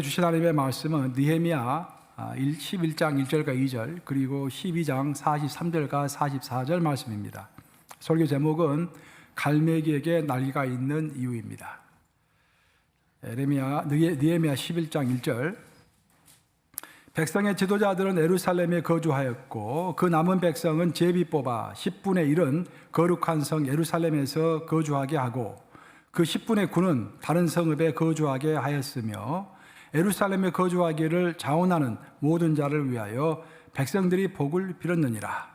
주신 하나님의 말씀은 느헤미야 11장 1절과 2절 그리고 12장 43절과 44절 말씀입니다. 설교 제목은 갈매기에게 날개가 있는 이유입니다. 느헤미야 11장 1절 백성의 지도자들은 예루살렘에 거주하였고 그 남은 백성은 제비 뽑아 10분의 1은 거룩한 성 예루살렘에서 거주하게 하고 그 10분의 9는 다른 성읍에 거주하게 하였으며 예루살렘에 거주하기를 자원하는 모든 자를 위하여 백성들이 복을 빌었느니라.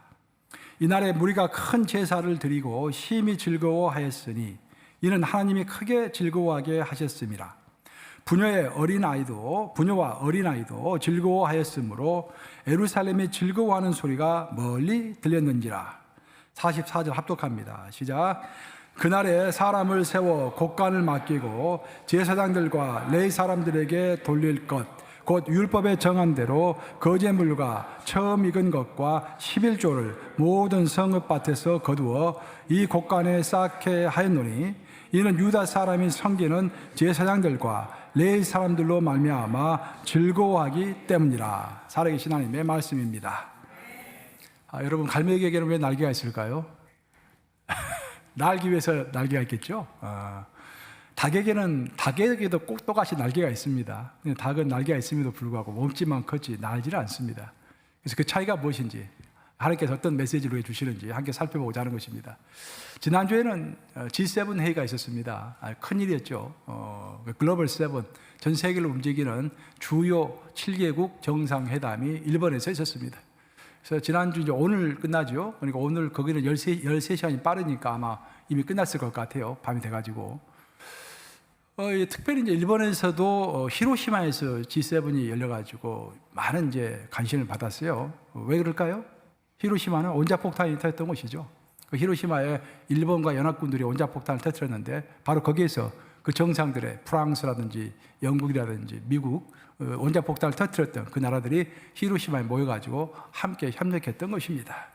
이날에 무리가 큰 제사를 드리고 심히 즐거워하였으니 이는 하나님이 크게 즐거워하게 하셨음이라. 부녀와 어린아이도 즐거워하였으므로 예루살렘이 즐거워하는 소리가 멀리 들렸는지라. 44절 합독합니다. 시작. 그날에 사람을 세워 곡간을 맡기고 제사장들과 레위 사람들에게 돌릴 것, 곧 율법에 정한 대로 거제물과 처음 익은 것과 11조를 모든 성읍밭에서 거두어 이 곡간에 쌓게 하였노니 이는 유다 사람이 섬기는 제사장들과 레위 사람들로 말미암아 즐거워하기 때문이라. 살아계신 하나님의 말씀입니다. 여러분, 갈매기에게는 왜 날개가 있을까요? 날기 위해서 날개가 있겠죠. 닭에게도 꼭 똑같이 날개가 있습니다. 닭은 날개가 있음에도 불구하고 몸집만 컸지 날지를 않습니다. 그래서 그 차이가 무엇인지, 하나님께서 어떤 메시지를 해주시는지 함께 살펴보고자 하는 것입니다. 지난주에는 G7 회의가 있었습니다. 큰일이었죠. 글로벌 7, 전 세계를 움직이는 주요 7개국 정상회담이 일본에서 있었습니다. 그래서 지난주 이제 오늘 끝나죠. 그러니까 오늘 거기는 13시간이 빠르니까 아마 이미 끝났을 것 같아요. 밤이 돼가지고. 특별히 이제 일본에서도 히로시마에서 G7이 열려가지고 많은 이제 관심을 받았어요. 왜 그럴까요? 히로시마는 원자폭탄이 터졌던 곳이죠. 그 히로시마에 일본과 연합군들이 원자폭탄을 터뜨렸는데 바로 거기에서 그 정상들의 프랑스라든지 영국이라든지 미국 원자폭탄을 터뜨렸던 그 나라들이 히로시마에 모여가지고 함께 협력했던 것입니다.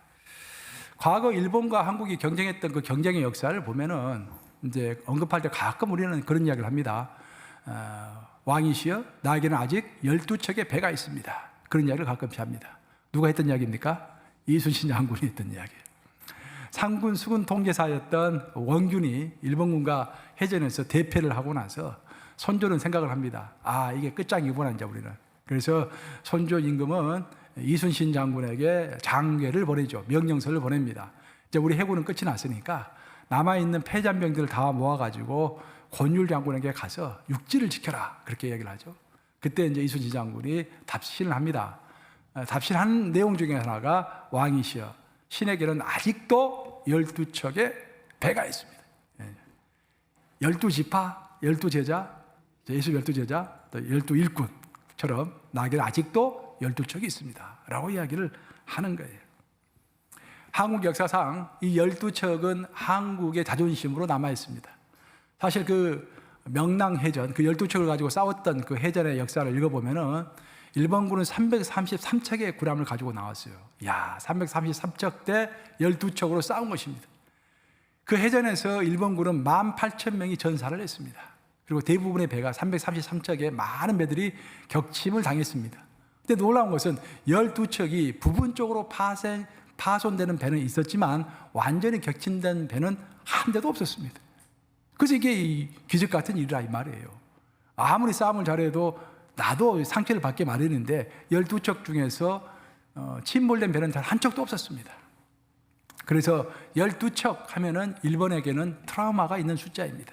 과거 일본과 한국이 경쟁했던 그 경쟁의 역사를 보면은 이제 언급할 때 가끔 우리는 그런 이야기를 합니다. 왕이시여, 나에게는 아직 12척의 배가 있습니다. 그런 이야기를 가끔씩 합니다. 누가 했던 이야기입니까? 이순신 장군이 했던 이야기예요. 상군 수군 통제사였던 원균이 일본군과 해전에서 대패를 하고 나서 손조는 생각을 합니다. 이게 끝장이구나 이제 우리는. 그래서 손조 임금은 이순신 장군에게 장계를 보내죠. 명령서를 보냅니다. 이제 우리 해군은 끝이 났으니까 남아있는 패잔병들을 다 모아가지고 권율 장군에게 가서 육지를 지켜라. 그렇게 얘기를 하죠. 그때 이제 이순신 장군이 답신을 합니다. 답신한 내용 중에 하나가 왕이시여, 신에게는 아직도 12척의 배가 있습니다. 12지파, 12제자, 예수 12제자, 또 12일꾼처럼 나에게는 아직도 12척이 있습니다. 라고 이야기를 하는 거예요. 한국 역사상 이 12척은 한국의 자존심으로 남아있습니다. 사실 그 명랑해전, 그 12척을 가지고 싸웠던 그 해전의 역사를 읽어보면은 일본군은 333척의 구람을 가지고 나왔어요. 333척 대 12척으로 싸운 것입니다. 그 해전에서 일본군은 18,000명이 전사를 했습니다. 그리고 대부분의 배가 333척의 많은 배들이 격침을 당했습니다. 근데 놀라운 것은 12척이 부분적으로 파손되는 배는 있었지만 완전히 격침된 배는 한 대도 없었습니다. 그래서 이게 기적 같은 일이라 이 말이에요. 아무리 싸움을 잘해도 나도 상처를 받게 마련인데 12척 중에서 침몰된 배는 단 한 척도 없었습니다. 그래서 12척 하면은 일본에게는 트라우마가 있는 숫자입니다.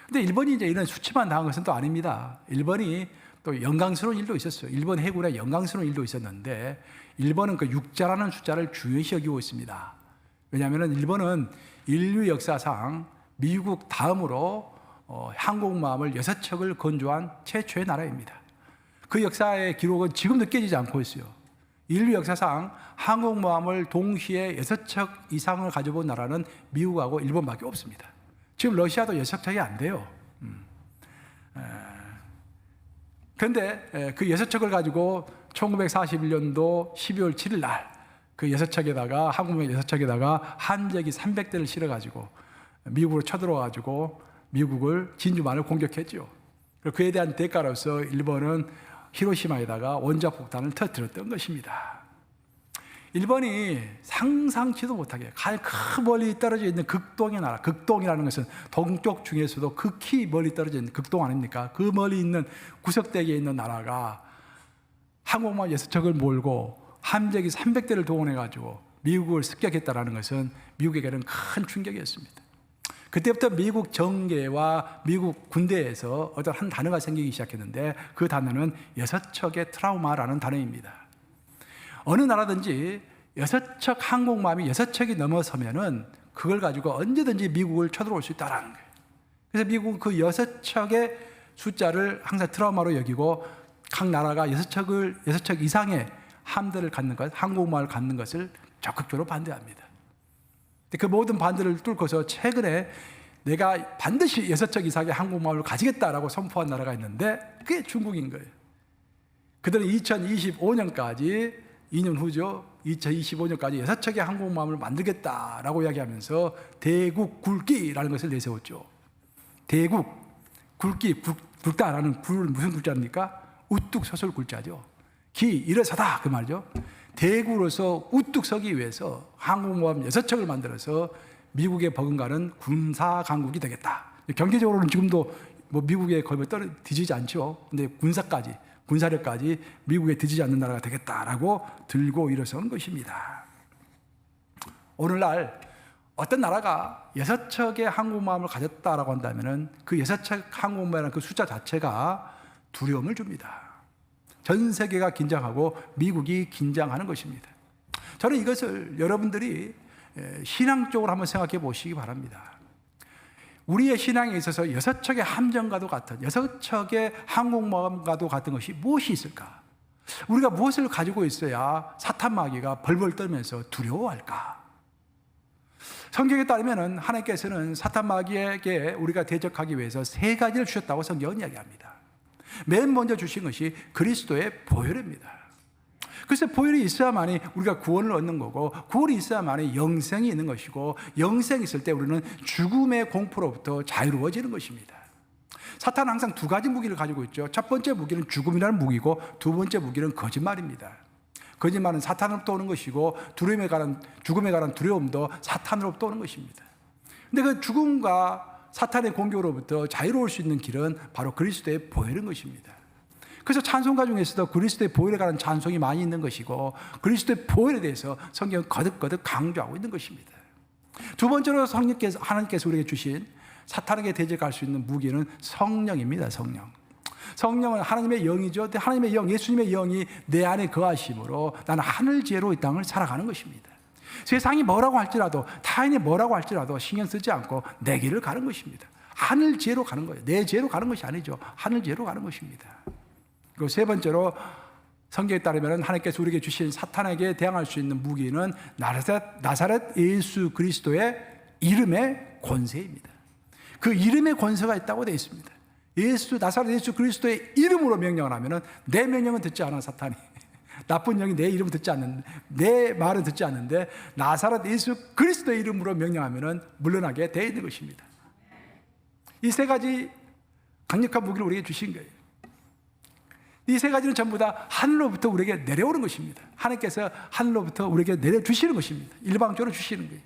근데 일본이 이제 이런 수치만 당한 것은 또 아닙니다. 일본이 또 영광스러운 일도 있었어요. 일본 해군에 영광스러운 일도 있었는데 일본은 그 6자라는 숫자를 중요시 여기고 있습니다. 왜냐하면 일본은 인류 역사상 미국 다음으로 항공모함을 6척을 건조한 최초의 나라입니다. 그 역사의 기록은 지금도 깨지지 않고 있어요. 인류 역사상 항공모함을 동시에 6척 이상을 가져본 나라는 미국하고 일본밖에 없습니다. 지금 러시아도 6척이 안 돼요. 그런데 그 6척을 가지고 1941년도 12월 7일 날 그 6척에다가 항공모함 6척에다가 한재기 300대를 실어가지고 미국으로 쳐들어와가지고 미국을 진주만을 공격했죠. 그리고 그에 대한 대가로서 일본은 히로시마에다가 원자폭탄을 터뜨렸던 것입니다. 일본이 상상치도 못하게 그 멀리 떨어져 있는 극동의 나라, 극동이라는 것은 동쪽 중에서도 극히 멀리 떨어져 있는 극동 아닙니까? 그 멀리 있는 구석대기에 있는 나라가 항공모함 6척을 몰고 함재기 300대를 동원해가지고 미국을 습격했다는 것은 미국에게는 큰 충격이었습니다. 그때부터 미국 정계와 미국 군대에서 어떤 한 단어가 생기기 시작했는데 그 단어는 6척의 트라우마라는 단어입니다. 어느 나라든지 6척 항공모함이 6척이 넘어서면은 그걸 가지고 언제든지 미국을 쳐들어올 수 있다는 거예요. 그래서 미국은 그 6척의 숫자를 항상 트라우마로 여기고 각 나라가 6척 이상의 함대를 갖는 것, 항공모함을 갖는 것을 적극적으로 반대합니다. 그 모든 반대를 뚫고서 최근에 내가 반드시 6척 이상의 항공모함을 가지겠다라고 선포한 나라가 있는데 그게 중국인 거예요. 그들은 2025년까지 2년 후죠. 2025년까지 6척의 항공모함을 만들겠다라고 이야기하면서 대국 굵기라는 것을 내세웠죠. 대국, 굵기, 굵다라는 굵은 무슨 굵자입니까? 우뚝 섰을 굵자죠. 기, 일어서다 그 말이죠. 대국으로서 우뚝 서기 위해서 항공모함 6척을 만들어서 미국에 버금가는 군사 강국이 되겠다. 경제적으로는 지금도 뭐 미국에 거의 뒤지지 않죠. 근데 군사력까지 미국에 뒤지지 않는 나라가 되겠다라고 들고 일어선 것입니다. 오늘날 어떤 나라가 6척의 항공모함을 가졌다라고 한다면 그 6척 항공모함이라는 그 숫자 자체가 두려움을 줍니다. 전 세계가 긴장하고 미국이 긴장하는 것입니다. 저는 이것을 여러분들이 신앙적으로 한번 생각해 보시기 바랍니다. 우리의 신앙에 있어서 6척의 함정과도 같은 6척의 항공모함과도 같은 것이 무엇이 있을까? 우리가 무엇을 가지고 있어야 사탄 마귀가 벌벌 떨면서 두려워할까? 성경에 따르면 하나님께서는 사탄 마귀에게 우리가 대적하기 위해서 3가지를 주셨다고 성경은 이야기합니다. 맨 먼저 주신 것이 그리스도의 보혈입니다. 그래서 보혈이 있어야만이 우리가 구원을 얻는 거고 구원이 있어야만이 영생이 있는 것이고 영생이 있을 때 우리는 죽음의 공포로부터 자유로워지는 것입니다. 사탄은 항상 2가지 무기를 가지고 있죠. 첫 번째 무기는 죽음이라는 무기고 두 번째 무기는 거짓말입니다. 거짓말은 사탄으로부터 오는 것이고 죽음에 관한 두려움도 사탄으로부터 오는 것입니다. 그런데 그 죽음과 사탄의 공격으로부터 자유로울 수 있는 길은 바로 그리스도의 보혈인 것입니다. 그래서 찬송가 중에서도 그리스도의 보혈에 관한 찬송이 많이 있는 것이고 그리스도의 보혈에 대해서 성경은 거듭거듭 강조하고 있는 것입니다. 두 번째로 하나님께서 우리에게 주신 사탄에게 대적할 수 있는 무기는 성령입니다. 성령은 하나님의 영이죠. 하나님의 영, 예수님의 영이 내 안에 거하심으로 나는 하늘 지혜로 이 땅을 살아가는 것입니다. 세상이 뭐라고 할지라도 타인이 뭐라고 할지라도 신경 쓰지 않고 내 길을 가는 것입니다. 하늘 지혜로 가는 거예요. 내 지혜로 가는 것이 아니죠. 하늘 지혜로 가는 것입니다. 그리고 세 번째로 성경에 따르면 하나님께서 우리에게 주신 사탄에게 대항할 수 있는 무기는 나사렛 예수 그리스도의 이름의 권세입니다. 그 이름의 권세가 있다고 되어 있습니다. 나사렛 예수 그리스도의 이름으로 명령을 하면 내 명령은 듣지 않아 사탄이. 나쁜 영이 내 이름을 듣지 않는데 내 말은 듣지 않는데 나사렛 예수 그리스도의 이름으로 명령하면 물러나게 되어 있는 것입니다. 이 3가지 강력한 무기를 우리에게 주신 거예요. 이 3가지는 전부 다 하늘로부터 우리에게 내려오는 것입니다. 하나님께서 하늘로부터 우리에게 내려주시는 것입니다. 일방적으로 주시는 거예요.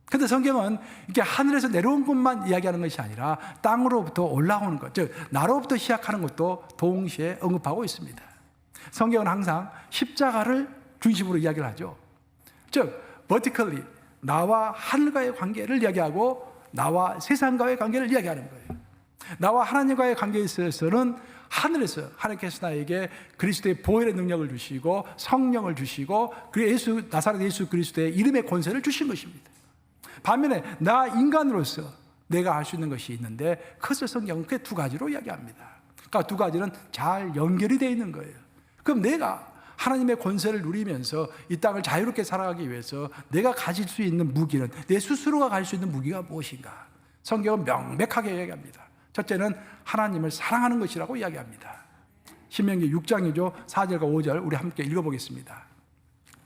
그런데 성경은 이렇게 하늘에서 내려온 것만 이야기하는 것이 아니라 땅으로부터 올라오는 것, 즉 나로부터 시작하는 것도 동시에 언급하고 있습니다. 성경은 항상 십자가를 중심으로 이야기를 하죠. 즉 vertically 나와 하늘과의 관계를 이야기하고 나와 세상과의 관계를 이야기하는 거예요. 나와 하나님과의 관계에 있어서는 하늘에서 하나님께서 나에게 그리스도의 보혈의 능력을 주시고 성령을 주시고 나사렛 예수 그리스도의 이름의 권세를 주신 것입니다. 반면에 나 인간으로서 내가 할 수 있는 것이 있는데 그것을 성경은 그 2가지로 이야기합니다. 그러니까 2가지는 잘 연결이 되어 있는 거예요. 그럼 내가 하나님의 권세를 누리면서 이 땅을 자유롭게 살아가기 위해서 내가 가질 수 있는 무기는 내 스스로가 가질 수 있는 무기가 무엇인가? 성경은 명백하게 이야기합니다. 첫째는 하나님을 사랑하는 것이라고 이야기합니다. 신명기 6장이죠. 4절과 5절 우리 함께 읽어보겠습니다.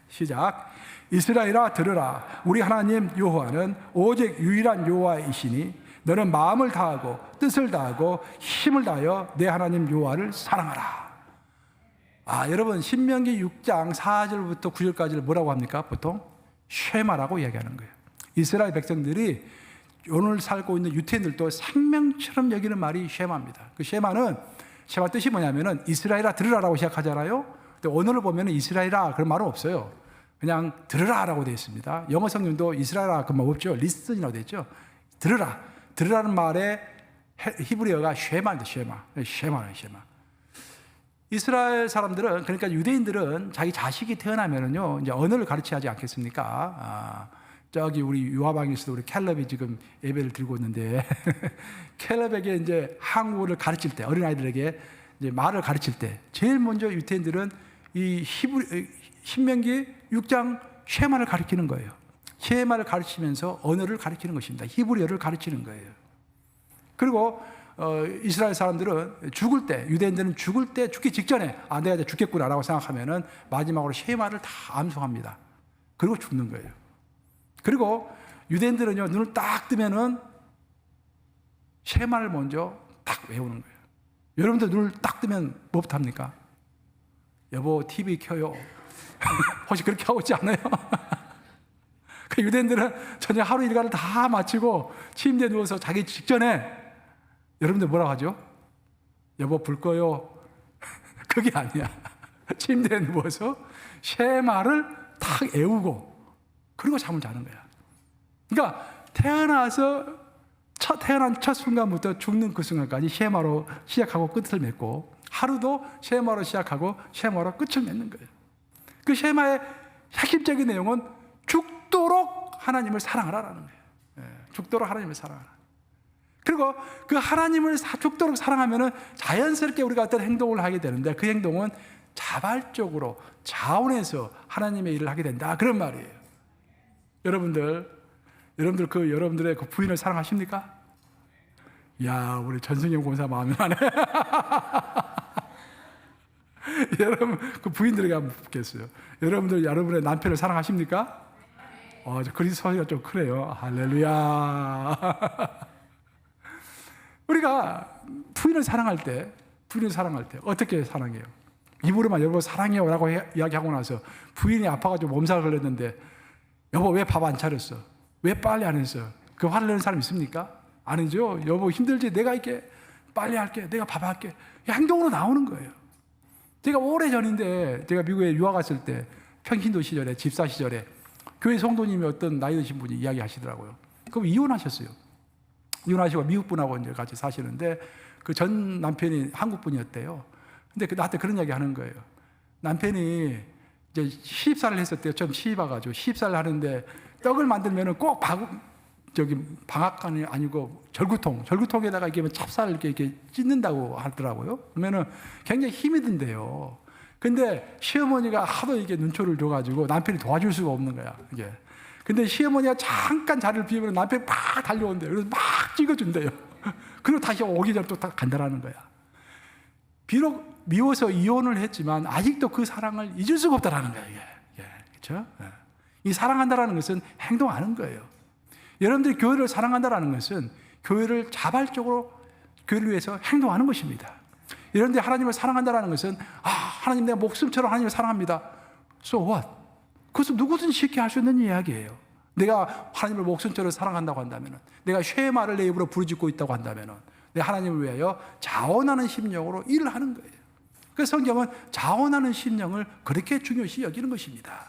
시작. 이스라엘아 들으라. 우리 하나님 여호와는 오직 유일한 여호와이시니 너는 마음을 다하고 뜻을 다하고 힘을 다하여 내 하나님 여호와를 사랑하라. 여러분 신명기 6장 4절부터 9절까지를 뭐라고 합니까? 보통 쉐마라고 이야기하는 거예요. 이스라엘 백성들이 오늘 살고 있는 유태인들도 생명처럼 여기는 말이 쉐마입니다. 그 쉐마 뜻이 뭐냐면은 이스라엘아 들으라라고 시작하잖아요. 근데 오늘을 보면은 이스라엘아 그런 말은 없어요. 그냥 들으라라고 되어 있습니다. 영어 성경도 이스라엘아 그 말 없죠. 리슨이라고 되어 있죠. 들으라는 말의 히브리어가 쉐마인데 쉐마예요. 이스라엘 사람들은, 그러니까 유대인들은 자기 자식이 태어나면은요 이제 언어를 가르쳐야 하지 않겠습니까? 저기 우리 유아방에서도 우리 캘럽이 지금 예배를 드리고 있는데 캘럽에게 이제 한국어를 가르칠 때, 어린아이들에게 이제 말을 가르칠 때 제일 먼저 유태인들은 이 신명기 6장 쉐마를 가르치는 거예요. 쉐마를 가르치면서 언어를 가르치는 것입니다. 히브리어를 가르치는 거예요. 그리고 이스라엘 사람들은 죽을 때, 유대인들은 죽을 때, 죽기 직전에 내가 이제 죽겠구나라고 생각하면은 마지막으로 쉐마를 다 암송합니다. 그리고 죽는 거예요. 그리고 유대인들은요 눈을 딱 뜨면은 쉐마를 먼저 딱 외우는 거예요. 여러분들 눈을 딱 뜨면 뭐부터 합니까? 여보 TV 켜요. 혹시 그렇게 하고 있지 않아요? 그 유대인들은 저녁 하루 일과를 다 마치고 침대에 누워서 자기 직전에 여러분들 뭐라고 하죠? 여보 불 꺼요. 그게 아니야. 침대에 누워서 쉐마를 탁 애우고 그리고 잠을 자는 거야. 그러니까 태어난 첫 순간부터 죽는 그 순간까지 쉐마로 시작하고 끝을 맺고 하루도 쉐마로 시작하고 쉐마로 끝을 맺는 거예요. 그 쉐마의 핵심적인 내용은 죽도록 하나님을 사랑하라라는 거예요. 죽도록 하나님을 사랑하라. 그리고 그 하나님을 죽도록 사랑하면은 자연스럽게 우리가 어떤 행동을 하게 되는데 그 행동은 자발적으로 자원해서 하나님의 일을 하게 된다. 그런 말이에요. 여러분들 여러분들의 그 부인을 사랑하십니까? 야, 우리 전승영 권사 마음이 나네. 여러분 그 부인들에게 한번 묻겠어요. 여러분들 여러분의 남편을 사랑하십니까? 그리스 소리가 좀 크네요. 할렐루야. 우리가 부인을 사랑할 때 어떻게 사랑해요? 입으로만 여보 사랑해요 라고 이야기하고 나서 부인이 아파가지고 몸살 걸렸는데 여보 왜 밥 안 차렸어? 왜 빨리 안 했어? 그 화를 내는 사람 있습니까? 아니죠. 여보 힘들지? 내가 이렇게 빨리 할게. 내가 밥 할게. 행동으로 나오는 거예요. 제가 오래전인데 제가 미국에 유학 갔을 때 평신도 시절에 집사 시절에 교회 성도님이 어떤 나이 드신 분이 이야기하시더라고요. 그럼 이혼하셨어요. 이혼하시고 미국 분하고 이제 같이 사시는데 그 전 남편이 한국 분이었대요. 근데 나한테 그런 이야기 하는 거예요. 남편이 이제 시집살을 했었대요. 처음 시집 와가지고 시집살을 하는데 떡을 만들면은 꼭 방앗간이 아니고 절구통에다가 이렇게 찹쌀을 이렇게 찢는다고 하더라고요. 그러면은 굉장히 힘이 든대요. 근데 시어머니가 하도 이게 눈초를 줘가지고 남편이 도와줄 수가 없는 거야. 이게. 근데 시어머니가 잠깐 자리를 비우면 남편이 막 달려온대요. 그래서 막 찍어준대요. 그리고 다시 오기 전에 또 다 간다라는 거야. 비록 미워서 이혼을 했지만 아직도 그 사랑을 잊을 수가 없다라는 거예요. 이게. 그렇죠? 이 사랑한다라는 것은 행동하는 거예요. 여러분들이 교회를 사랑한다라는 것은 교회를 자발적으로 교회를 위해서 행동하는 것입니다. 여러분들이 하나님을 사랑한다라는 것은 하나님 내가 목숨처럼 하나님을 사랑합니다. So what? 그것은 누구든지 쉽게 할 수 있는 이야기예요. 내가 하나님을 목숨처럼 사랑한다고 한다면, 내가 쉐마를 내 입으로 부르짖고 있다고 한다면, 내가 하나님을 위하여 자원하는 심령으로 일을 하는 거예요. 그래서 성경은 자원하는 심령을 그렇게 중요시 여기는 것입니다.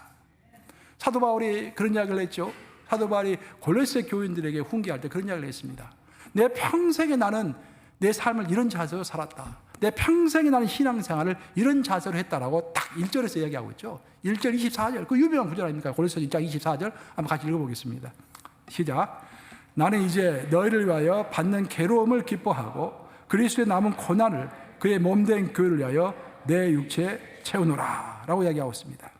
사도 바울이 그런 이야기를 했죠. 사도 바울이 골로새 교인들에게 훈계할 때 그런 이야기를 했습니다. 내 평생에 나는 내 삶을 이런 자세로 살았다. 내 평생에 나는 신앙생활을 이런 자세로 했다라고 딱 1절에서 이야기하고 있죠. 1절 24절 그 유명한 구절 아닙니까? 골로새 1장 24절 한번 같이 읽어보겠습니다. 시작. 나는 이제 너희를 위하여 받는 괴로움을 기뻐하고 그리스도의 남은 고난을 그의 몸된 교회를 위하여 내 육체에 채우노라 라고 이야기하고 있습니다.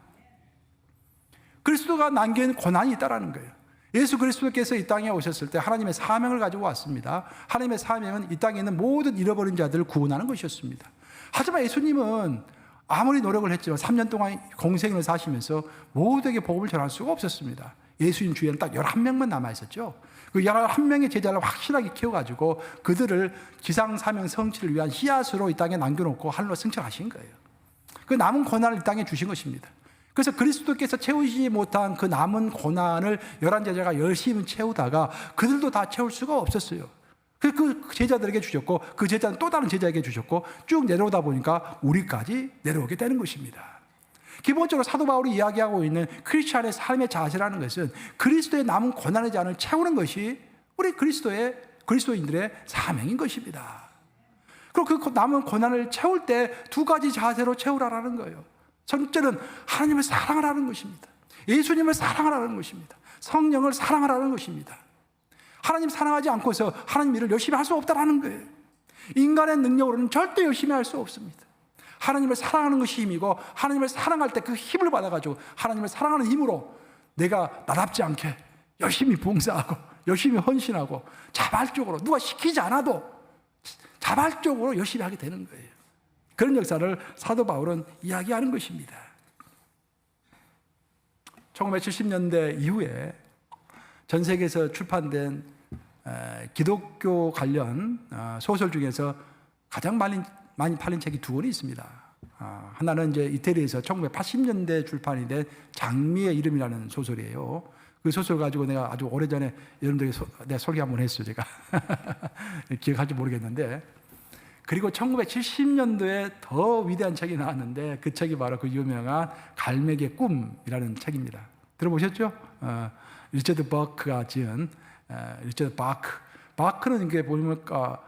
그리스도가 남긴 고난이 있다라는 거예요. 예수 그리스도께서 이 땅에 오셨을 때 하나님의 사명을 가지고 왔습니다. 하나님의 사명은 이 땅에 있는 모든 잃어버린 자들을 구원하는 것이었습니다. 하지만 예수님은 아무리 노력을 했지만 3년 동안 공생을 사시면서 모두에게 복음을 전할 수가 없었습니다. 예수님 주위에는 딱 11명만 남아있었죠. 그 11명의 제자를 확실하게 키워가지고 그들을 지상사명 성취를 위한 씨앗으로 이 땅에 남겨놓고 하늘로 승천하신 거예요. 그 남은 고난을 이 땅에 주신 것입니다. 그래서 그리스도께서 채우지 못한 그 남은 고난을 11제자가 열심히 채우다가 그들도 다 채울 수가 없었어요. 그 제자들에게 주셨고 그 제자는 또 다른 제자에게 주셨고 쭉 내려오다 보니까 우리까지 내려오게 되는 것입니다. 기본적으로 사도 바울이 이야기하고 있는 크리스찬의 삶의 자세라는 것은 그리스도의 남은 고난의 잔을 채우는 것이 우리 그리스도인들의 사명인 것입니다. 그리고 그 남은 고난을 채울 때 두 가지 자세로 채우라라는 거예요. 첫째는 하나님을 사랑하라는 것입니다. 예수님을 사랑하라는 것입니다. 성령을 사랑하라는 것입니다. 하나님 사랑하지 않고서 하나님 일을 열심히 할 수 없다라는 거예요. 인간의 능력으로는 절대 열심히 할 수 없습니다. 하나님을 사랑하는 것이 힘이고 하나님을 사랑할 때 그 힘을 받아가지고 하나님을 사랑하는 힘으로 내가 나답지 않게 열심히 봉사하고 열심히 헌신하고 자발적으로 누가 시키지 않아도 자발적으로 열심히 하게 되는 거예요. 그런 역사를 사도 바울은 이야기하는 것입니다. 1970년대 이후에 전 세계에서 출판된 기독교 관련 소설 중에서 가장 많이 팔린 책이 두 권이 있습니다. 하나는 이제 이태리에서 1980년대 출판이 된 장미의 이름이라는 소설이에요. 그 소설 가지고 내가 아주 오래전에 여러분들에게 내가 소개 한번 했어요. 제가 기억할지 모르겠는데, 그리고 1970년도에 더 위대한 책이 나왔는데 그 책이 바로 그 유명한 갈매기의 꿈이라는 책입니다. 들어보셨죠? 리처드 버크가 지은 리처드 바크는 이게 보니까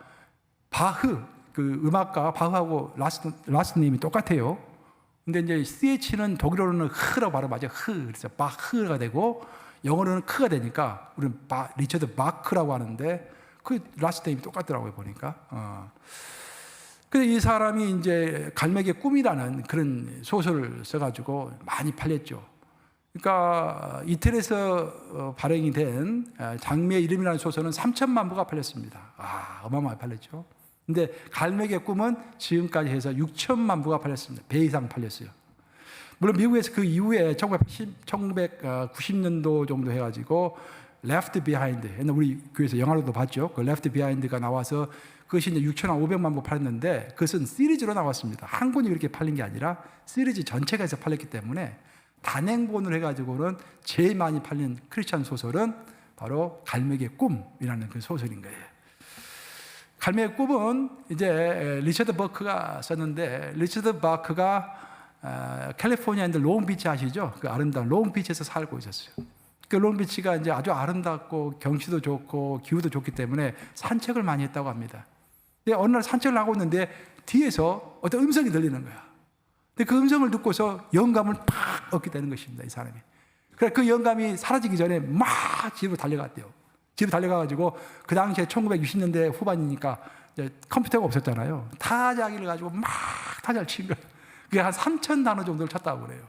바흐 그 음악가 바흐하고 라스트 네임이 똑같아요. 근데 이제 CH는 독일어로는 흐라고 발음하죠. 그래서 바흐가 되고 영어로는 크가 되니까 우리는 리처드 바크라고 하는데 그 라스트 네임이 똑같더라고요 보니까. 근데 이 사람이 이제 갈매기의 꿈이라는 그런 소설을 써가지고 많이 팔렸죠. 그러니까 이태리에서 발행이 된 장미의 이름이라는 소설은 3천만 부가 팔렸습니다. 어마어마하게 팔렸죠. 근데 갈매기의 꿈은 지금까지 해서 6천만 부가 팔렸습니다. 배 이상 팔렸어요. 물론 미국에서 그 이후에 1990년도 정도 해가지고 Left Behind, 옛날 우리 교회에서 영화로도 봤죠. 그 Left Behind가 나와서 그것이 이제 6,500만 부 팔렸는데 그것은 시리즈로 나왔습니다. 한 권이 그렇게 팔린 게 아니라 시리즈 전체가 해서 팔렸기 때문에 단행본을 해가지고는 제일 많이 팔린 크리스찬 소설은 바로 갈매기의 꿈이라는 그 소설인 거예요. 갈매기의 꿈은 이제 리처드 버크가 썼는데, 리처드 버크가 캘리포니아에 있는 롱비치 아시죠? 그 아름다운 롱비치에서 살고 있었어요. 그 롱비치가 이제 아주 아름답고 경치도 좋고 기후도 좋기 때문에 산책을 많이 했다고 합니다. 근데 어느 날 산책을 하고 있는데 뒤에서 어떤 음성이 들리는 거야. 근데 그 음성을 듣고서 영감을 팍 얻게 되는 것입니다, 이 사람이. 그래 그 영감이 사라지기 전에 막 집으로 달려갔대요. 집으로 달려가가지고 그 당시에 1960년대 후반이니까 이제 컴퓨터가 없었잖아요. 타자기를 가지고 막 타자를 친 거예요. 그게 한 3,000단어 정도를 쳤다고 그래요.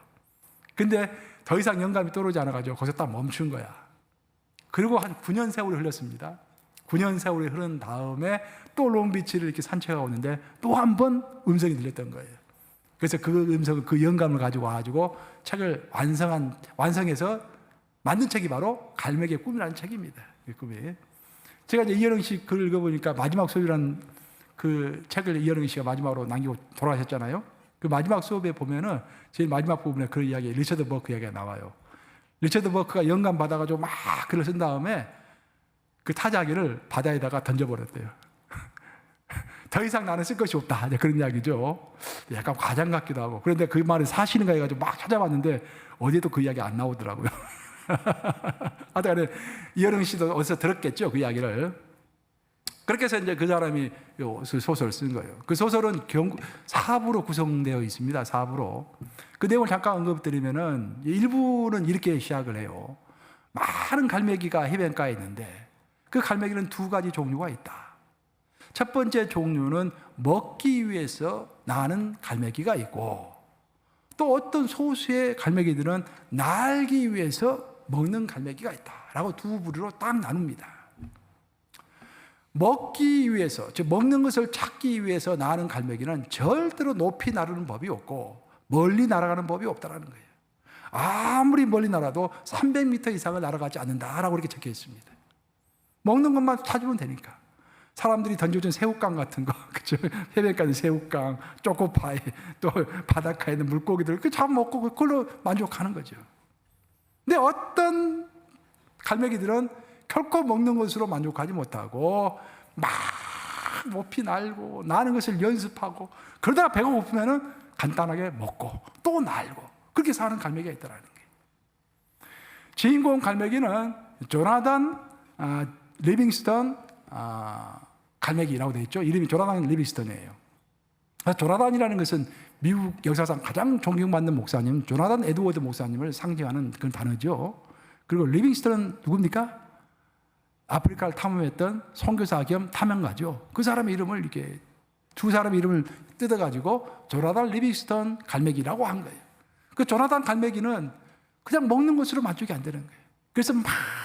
근데 더 이상 영감이 떠오르지 않아가지고 거기서 딱 멈춘 거야. 그리고 한 9년 세월이 흘렀습니다. 9년 세월이 흐른 다음에 또 롱비치를 이렇게 산책하고 있는데 또 한 번 음성이 들렸던 거예요. 그래서 그 음성을, 그 영감을 가지고 와가지고 책을 완성해서 만든 책이 바로 갈매기의 꿈이라는 책입니다. 그 꿈이. 제가 이제 이현영 씨 글을 읽어보니까 마지막 수업이라는 그 책을 이현영 씨가 마지막으로 남기고 돌아가셨잖아요. 그 마지막 수업에 보면은 제일 마지막 부분에 그 이야기, 리처드 버크 이야기가 나와요. 리처드 버크가 영감 받아가지고 막 글을 쓴 다음에 그 타자기를 바다에다가 던져버렸대요. 더 이상 나는 쓸 것이 없다. 그런 이야기죠. 약간 과장 같기도 하고. 그런데 그 말이 사실인가 해가지고 막 찾아봤는데 어디에도 그 이야기 안 나오더라고요. 하여튼 이현영 씨도 어디서 들었겠죠, 그 이야기를. 그렇게 해서 이제 그 사람이 소설을 쓴 거예요. 그 소설은 4부로 구성되어 있습니다. 4부로. 그 내용을 잠깐 언급드리면은 일부는 이렇게 시작을 해요. 많은 갈매기가 해변가에 있는데 그 갈매기는 두 가지 종류가 있다. 첫 번째 종류는 먹기 위해서 나는 갈매기가 있고, 또 어떤 소수의 갈매기들은 날기 위해서 먹는 갈매기가 있다라고 두 부류로 딱 나눕니다. 먹기 위해서, 즉 먹는 것을 찾기 위해서 나는 갈매기는 절대로 높이 나르는 법이 없고 멀리 날아가는 법이 없다는 거예요. 아무리 멀리 날아도 300m 이상을 날아가지 않는다라고 이렇게 적혀 있습니다. 먹는 것만 찾으면 되니까. 사람들이 던져준 새우깡 같은 거, 그죠? 해변가에 새우깡, 초코파이, 또 바닷가에 있는 물고기들, 그 잡아 먹고 그걸로 만족하는 거죠. 근데 어떤 갈매기들은 결코 먹는 것으로 만족하지 못하고 막 높이 날고 나는 것을 연습하고 그러다가 배가 고프면은 간단하게 먹고 또 날고 그렇게 사는 갈매기가 있더라는 거예요. 주인공 갈매기는 조나단 리빙스턴 갈매기라고 되어 있죠. 이름이 조나단 리빙스턴이에요. 조나단이라는 것은 미국 역사상 가장 존경받는 목사님 조나단 에드워드 목사님을 상징하는 그런 단어죠. 그리고 리빙스턴은 누굽니까? 아프리카를 탐험했던 선교사 겸 탐험가죠. 그 사람의 이름을 이렇게 두 사람의 이름을 뜯어가지고 조나단 리빙스턴 갈매기라고 한 거예요. 그 조나단 갈매기는 그냥 먹는 것으로 만족이 안 되는 거예요. 그래서 막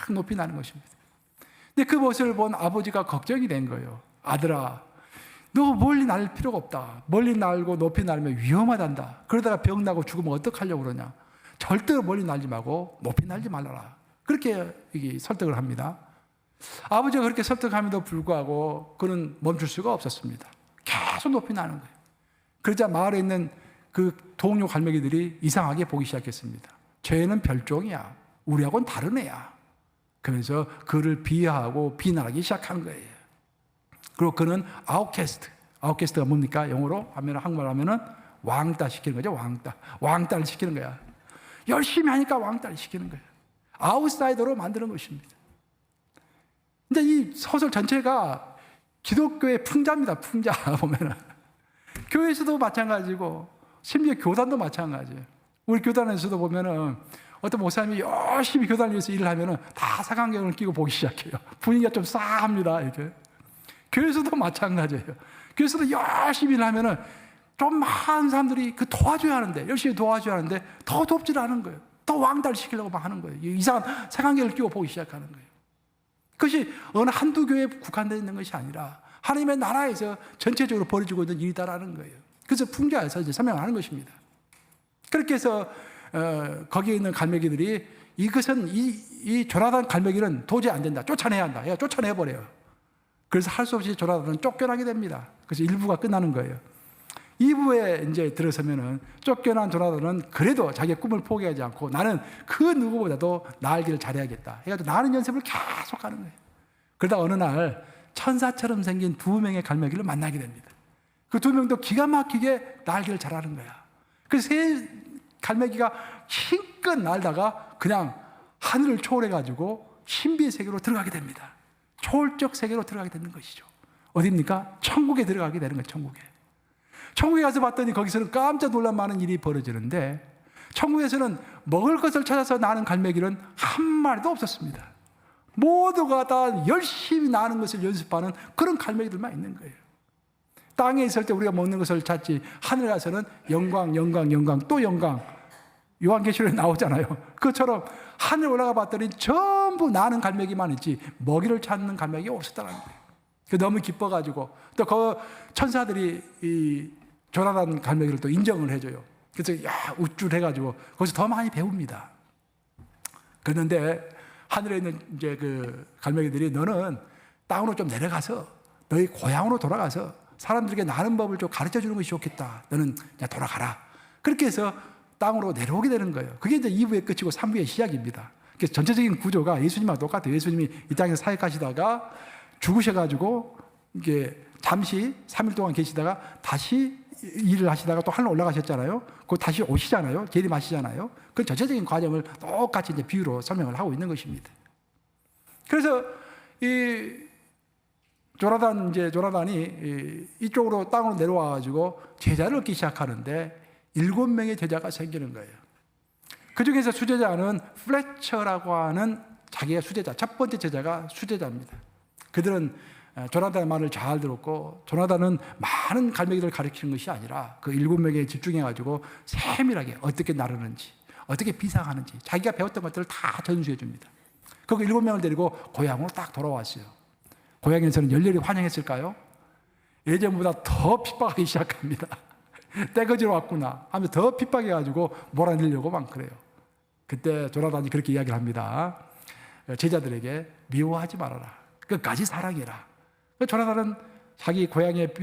높이 나는 것입니다. 근데 그 모습을 본 아버지가 걱정이 된 거예요. 아들아, 너 멀리 날 필요가 없다. 멀리 날고 높이 날면 위험하단다. 그러다가 병 나고 죽으면 어떡하려고 그러냐. 절대로 멀리 날지 말고 높이 날지 말아라. 그렇게 설득을 합니다. 아버지가 그렇게 설득함에도 불구하고 그는 멈출 수가 없었습니다. 계속 높이 나는 거예요. 그러자 마을에 있는 그 동료 갈매기들이 이상하게 보기 시작했습니다. 쟤는 별종이야. 우리하고는 다른 애야. 그래서 그를 비하하고 비난하기 시작한 거예요. 그리고 그는 아웃캐스트. 아웃캐스트가 뭡니까? 영어로 하면 한국말로 하면은 왕따 시키는 거죠. 왕따를 시키는 거야. 열심히 하니까 왕따를 시키는 거예요. 아웃사이더로 만드는 것입니다. 근데 이 소설 전체가 기독교의 풍자입니다. 풍자 보면은 교회에서도 마찬가지고 심지어 교단도 마찬가지예요. 우리 교단에서도 보면은 어떤 목사님이 열심히 교단을 위해서 일을 하면은 다 사각경을 끼고 보기 시작해요. 분위기가 좀 싸합니다. 이렇게. 교회에서도 마찬가지예요. 교회에서도 열심히 일을 하면은 좀 많은 사람들이 그 도와줘야 하는데, 열심히 도와줘야 하는데 더 돕질 않은 거예요. 더 왕따를 시키려고 막 하는 거예요. 이상한 사각경을 끼고 보기 시작하는 거예요. 그것이 어느 한두 교회에 국한되어 있는 것이 아니라 하나님의 나라에서 전체적으로 벌어지고 있는 일이다라는 거예요. 그래서 풍자에서 이제 설명하는 것입니다. 그렇게 해서 거기에 있는 갈매기들이 이것은 이 조나단 갈매기는 도저히 안 된다. 쫓아내야 한다. 쫓아내버려요. 그래서 할 수 없이 조나단은 쫓겨나게 됩니다. 그래서 1부가 끝나는 거예요. 2부에 이제 들어서면은 쫓겨난 조나단은 그래도 자기의 꿈을 포기하지 않고 나는 그 누구보다도 나알기를 잘해야겠다. 해가지고 나는 연습을 계속 하는 거예요. 그러다 어느 날 천사처럼 생긴 2명의 갈매기를 만나게 됩니다. 그 2명도 기가 막히게 날기를 잘하는 거야. 그래서 세 갈매기가 힘껏 날다가 그냥 하늘을 초월해가지고 신비의 세계로 들어가게 됩니다. 초월적 세계로 들어가게 되는 것이죠. 어디입니까? 천국에 들어가게 되는 거예요. 천국에 가서 봤더니 거기서는 깜짝 놀란 많은 일이 벌어지는데 천국에서는 먹을 것을 찾아서 나는 갈매기는 한 마리도 없었습니다. 모두가 다 열심히 나는 것을 연습하는 그런 갈매기들만 있는 거예요. 땅에 있을 때 우리가 먹는 것을 찾지 하늘 가서는 영광, 영광, 영광, 또 영광. 요한계시록에 나오잖아요. 그것처럼 하늘 올라가 봤더니 전부 나는 갈매기만 있지 먹이를 찾는 갈매기가 없었다는 거예요. 너무 기뻐가지고 또 그 천사들이 이 조나단 갈매기를 또 인정을 해줘요. 그래서 우쭐해가지고 거기서 더 많이 배웁니다. 그런데 하늘에 있는 이제 그 갈매기들이 너는 땅으로 좀 내려가서 너희 고향으로 돌아가서 사람들에게 나는 법을 좀 가르쳐 주는 것이 좋겠다. 너는 그냥 돌아가라. 그렇게 해서 땅으로 내려오게 되는 거예요. 그게 이제 2부의 끝이고 3부의 시작입니다. 그래서 전체적인 구조가 예수님하고 똑같아요. 예수님이 이 땅에서 사역하시다가 죽으셔가지고 이게 잠시 3일 동안 계시다가 다시 일을 하시다가 또 하늘 올라가셨잖아요. 그 다시 오시잖아요. 재림하시잖아요. 그 전체적인 과정을 똑같이 이제 비유로 설명을 하고 있는 것입니다. 그래서 이 조나단이 이쪽으로 땅으로 내려와가지고 제자를 얻기 시작하는데 7명의 제자가 생기는 거예요. 그 중에서 수제자는 플래처라고 하는 자기의 수제자, 첫 번째 제자가 수제자입니다. 그들은 조나단의 말을 잘 들었고 조나단은 많은 갈매기를 가르치는 것이 아니라 그 7명에 집중해가지고 세밀하게 어떻게 나르는지 어떻게 비상하는지 자기가 배웠던 것들을 다 전수해 줍니다. 그 7명을 데리고 고향으로 딱 돌아왔어요. 고향에서는 열렬히 환영했을까요? 예전보다 더 핍박하기 시작합니다. 떼거지로 왔구나 하면서 더 핍박해가지고 몰아내려고 막 그래요. 그때 조나단이 그렇게 이야기를 합니다. 제자들에게 미워하지 말아라. 끝까지 사랑해라. 조나단은 자기 고향의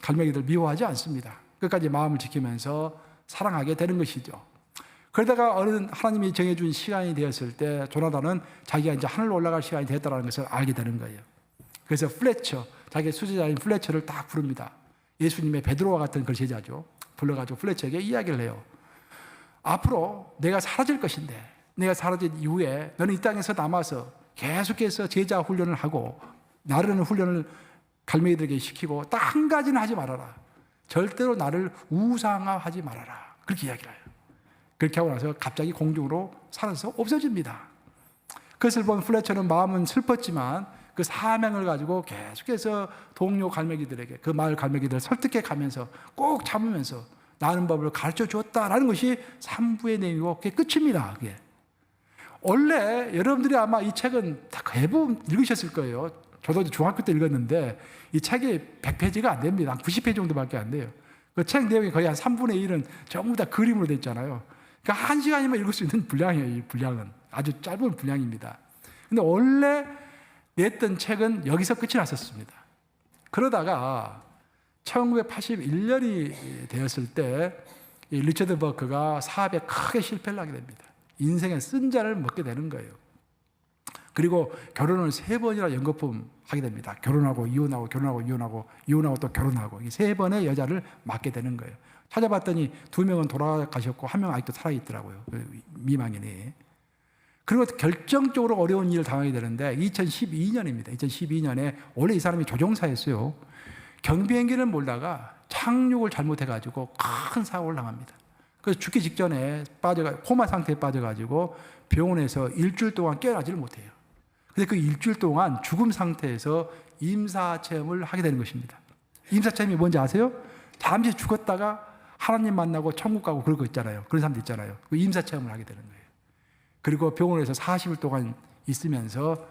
갈매기들 미워하지 않습니다. 끝까지 마음을 지키면서 사랑하게 되는 것이죠. 그러다가 어느 하나님이 정해준 시간이 되었을 때 조나단은 자기가 이제 하늘로 올라갈 시간이 되었다는 것을 알게 되는 거예요. 그래서 플래처, 자기의 수제자인 플래처를 딱 부릅니다. 예수님의 베드로와 같은 그 제자죠. 불러가지고 플래처에게 이야기를 해요. 앞으로 내가 사라질 것인데, 내가 사라진 이후에 너는 이 땅에서 남아서 계속해서 제자 훈련을 하고 나르는 훈련을 갈매기들에게 시키고 딱 한 가지는 하지 말아라. 절대로 나를 우상화하지 말아라. 그렇게 이야기를 해요. 그렇게 하고 나서 갑자기 공중으로 사라져서 없어집니다. 그것을 본 플래처는 마음은 슬펐지만 그 사명을 가지고 계속해서 동료 갈매기들에게, 그 마을 갈매기들을 설득해 가면서 꼭 참으면서 나는 법을 가르쳐 주었다라는 것이 3부의 내용이고 그게 끝입니다. 그게. 원래 여러분들이 아마 이 책은 다 대부분 읽으셨을 거예요. 저도 중학교 때 읽었는데 이 책이 100페이지가 안 됩니다. 한 90페이지 정도밖에 안 돼요. 그 책 내용이 거의 한 3분의 1은 전부 다 그림으로 되어 있잖아요. 그러니까 1시간이면 읽을 수 있는 분량이에요. 이 분량은. 아주 짧은 분량입니다. 근데 원래 냈던 책은 여기서 끝이 났었습니다. 그러다가 1981년이 되었을 때 이 리처드 버크가 사업에 크게 실패를 하게 됩니다. 인생의 쓴자를 먹게 되는 거예요. 그리고 결혼을 3번이나 연거품 하게 됩니다. 결혼하고 이혼하고 결혼하고 이혼하고 이혼하고 또 결혼하고 이 3번의 여자를 맡게 되는 거예요. 찾아봤더니 2명은 돌아가셨고 1명 아직도 살아있더라고요. 미망인이. 그리고 결정적으로 어려운 일을 당하게 되는데 2012년입니다. 2012년에 원래 이 사람이 조종사였어요. 경비행기를 몰다가 착륙을 잘못해가지고 큰 사고를 당합니다. 그래서 죽기 직전에 코마 상태에 빠져가지고 병원에서 일주일 동안 깨어나지를 못해요. 근데 그 일주일 동안 죽음 상태에서 임사체험을 하게 되는 것입니다. 임사체험이 뭔지 아세요? 잠시 죽었다가 하나님 만나고 천국 가고 그런 거 있잖아요. 그런 사람들 있잖아요. 그 임사체험을 하게 되는 거예요. 그리고 병원에서 40일 동안 있으면서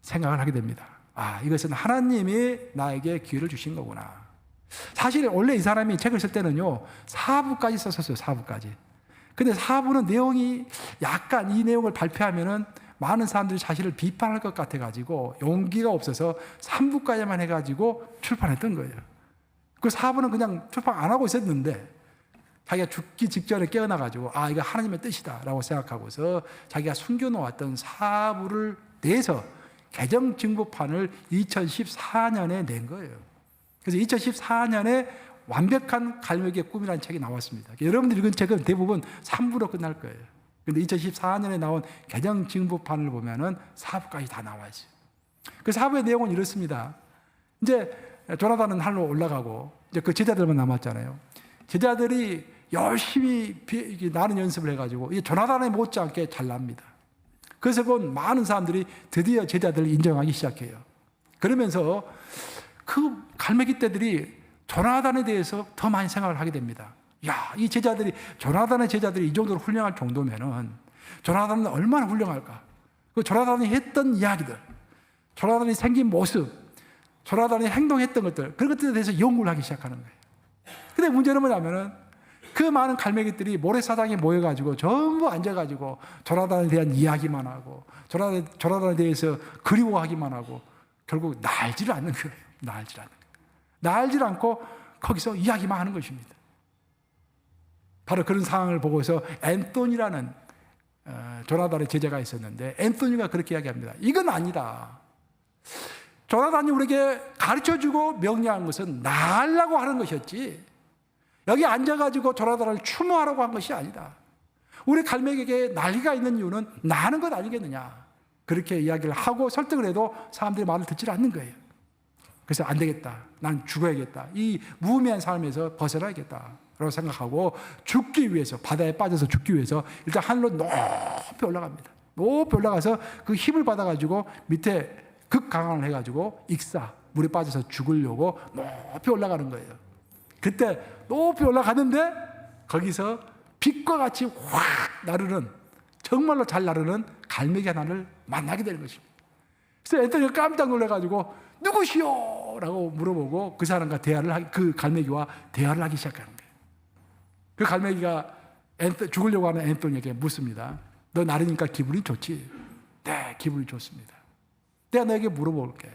생각을 하게 됩니다. 아, 이것은 하나님이 나에게 기회를 주신 거구나. 사실 원래 이 사람이 책을 쓸 때는요 4부까지 썼었어요. 4부까지. 근데 4부는 내용이 약간 이 내용을 발표하면은 많은 사람들이 자신을 비판할 것 같아가지고 용기가 없어서 3부까지만 해가지고 출판했던 거예요. 그 4부는 그냥 출판 안 하고 있었는데 자기가 죽기 직전에 깨어나가지고 아, 이거 하나님의 뜻이다라고 생각하고서 자기가 숨겨놓았던 4부를 내서 개정 증거판을 2014년에 낸 거예요. 그래서 2014년에 완벽한 갈매기의 꿈이라는 책이 나왔습니다. 여러분들이 읽은 책은 대부분 3부로 끝날 거예요. 그런데 2014년에 나온 개정 증거판을 보면은 4부까지 다 나와 있어요. 그 4부의 내용은 이렇습니다. 이제 조나단은 하늘로 올라가고 이제 그 제자들만 남았잖아요. 제자들이 열심히 나는 연습을 해가지고 이 조나단에 못지않게 잘 납니다. 그래서 본 많은 사람들이 드디어 제자들을 인정하기 시작해요. 그러면서 그 갈매기 떼들이 조나단에 대해서 더 많이 생각을 하게 됩니다. 야, 이 제자들이, 조나단의 제자들이 이 정도로 훌륭할 정도면은 조나단은 얼마나 훌륭할까? 그 조나단이 했던 이야기들, 조나단이 생긴 모습, 조나단이 행동했던 것들, 그런 것들에 대해서 연구를 하기 시작하는 거예요. 근데 문제는 뭐냐면은 그 많은 갈매기들이 모래사장에 모여가지고 전부 앉아가지고 조나단에 대한 이야기만 하고 조나단에 대해서 그리워하기만 하고 결국 날지를 않는 거예요. 날질 않고 거기서 이야기만 하는 것입니다. 바로 그런 상황을 보고서 앤토니라는 조나단의 제자가 있었는데 앤토니가 그렇게 이야기합니다. 이건 아니다. 조나단이 우리에게 가르쳐주고 명령한 것은 날라고 하는 것이었지 여기 앉아가지고 조나단을 추모하라고 한 것이 아니다. 우리 갈매기에게 난리가 있는 이유는 나는 것 아니겠느냐. 그렇게 이야기를 하고 설득을 해도 사람들이 말을 듣지 않는 거예요. 그래서 안 되겠다. 난 죽어야겠다. 이 무의미한 삶에서 벗어나야겠다. 라고 생각하고 죽기 위해서, 바다에 빠져서 죽기 위해서 일단 하늘로 높이 올라갑니다. 높이 올라가서 그 힘을 받아가지고 밑에 극강항을 해가지고 익사, 물에 빠져서 죽으려고 높이 올라가는 거예요. 그때 높이 올라가는데 거기서 빛과 같이 확 나르는, 정말로 잘 나르는 갈매기 하나를 만나게 되는 것입니다. 그래서 앤토니가 깜짝 놀라가지고 누구시오? 라고 물어보고 그 사람과 그 갈매기와 대화를 하기 시작하는 거예요. 그 갈매기가 죽으려고 하는 앤토니에게 묻습니다. 너 나르니까 기분이 좋지? 네, 기분이 좋습니다. 내가 너에게 물어볼게.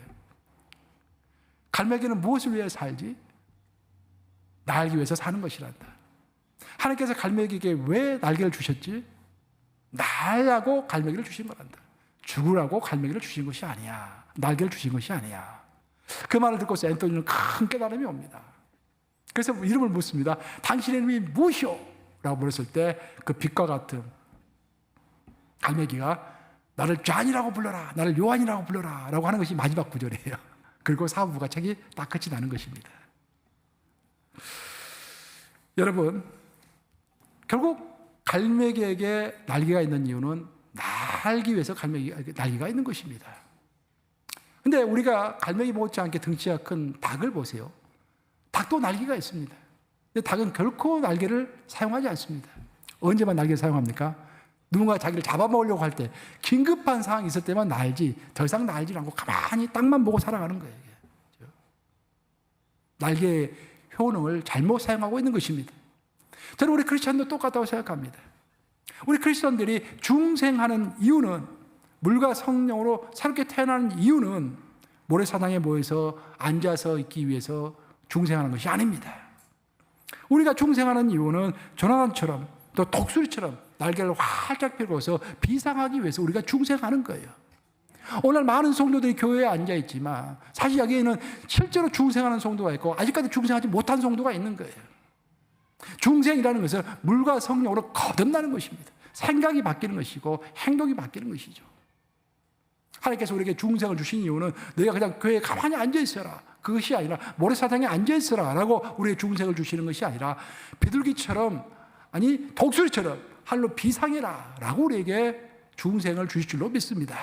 갈매기는 무엇을 위해 살지? 날기 위해서 사는 것이란다. 하나님께서 갈매기에게 왜 날개를 주셨지? 날라고 갈매기를 주신 거란다. 죽으라고 갈매기를 주신 것이 아니야. 날개를 주신 것이 아니야. 그 말을 듣고서 앤토니는 큰 깨달음이 옵니다. 그래서 이름을 묻습니다. 당신의 이름이 무엇이오? 라고 물었을 때 그 빛과 같은 갈매기가 나를 존이라고 불러라, 나를 요한이라고 불러라 라고 하는 것이 마지막 구절이에요. 그리고 사부가 책이 딱 끝이 나는 것입니다. 여러분, 결국 갈매기에게 날개가 있는 이유는 날기 위해서 날개가 있는 것입니다. 근데 우리가 갈매기 못지않게 덩치가 큰 닭을 보세요. 닭도 날개가 있습니다. 근데 닭은 결코 날개를 사용하지 않습니다. 언제만 날개를 사용합니까? 누군가 자기를 잡아먹으려고 할 때 긴급한 상황이 있을 때만 날지, 더 이상 날지 않고 가만히 땅만 보고 살아가는 거예요. 날개의 효능을 잘못 사용하고 있는 것입니다. 저는 우리 크리스천도 똑같다고 생각합니다. 우리 크리스천들이 중생하는 이유는, 물과 성령으로 새롭게 태어나는 이유는 모래사장에 모여서 앉아서 있기 위해서 중생하는 것이 아닙니다. 우리가 중생하는 이유는 조나단처럼 또 독수리처럼 날개를 활짝 펴고서 비상하기 위해서 우리가 중생하는 거예요. 오늘 많은 성도들이 교회에 앉아 있지만 사실 여기에는 실제로 중생하는 성도가 있고 아직까지 중생하지 못한 성도가 있는 거예요. 중생이라는 것은 물과 성령으로 거듭나는 것입니다. 생각이 바뀌는 것이고 행동이 바뀌는 것이죠. 하나님께서 우리에게 중생을 주신 이유는 너희가 그냥 교회에 가만히 앉아 있어라, 그것이 아니라 모래사장에 앉아 있어라 라고 우리의 중생을 주시는 것이 아니라 비둘기처럼, 아니 독수리처럼 할로 비상해라 라고 우리에게 중생을 주실 줄로 믿습니다.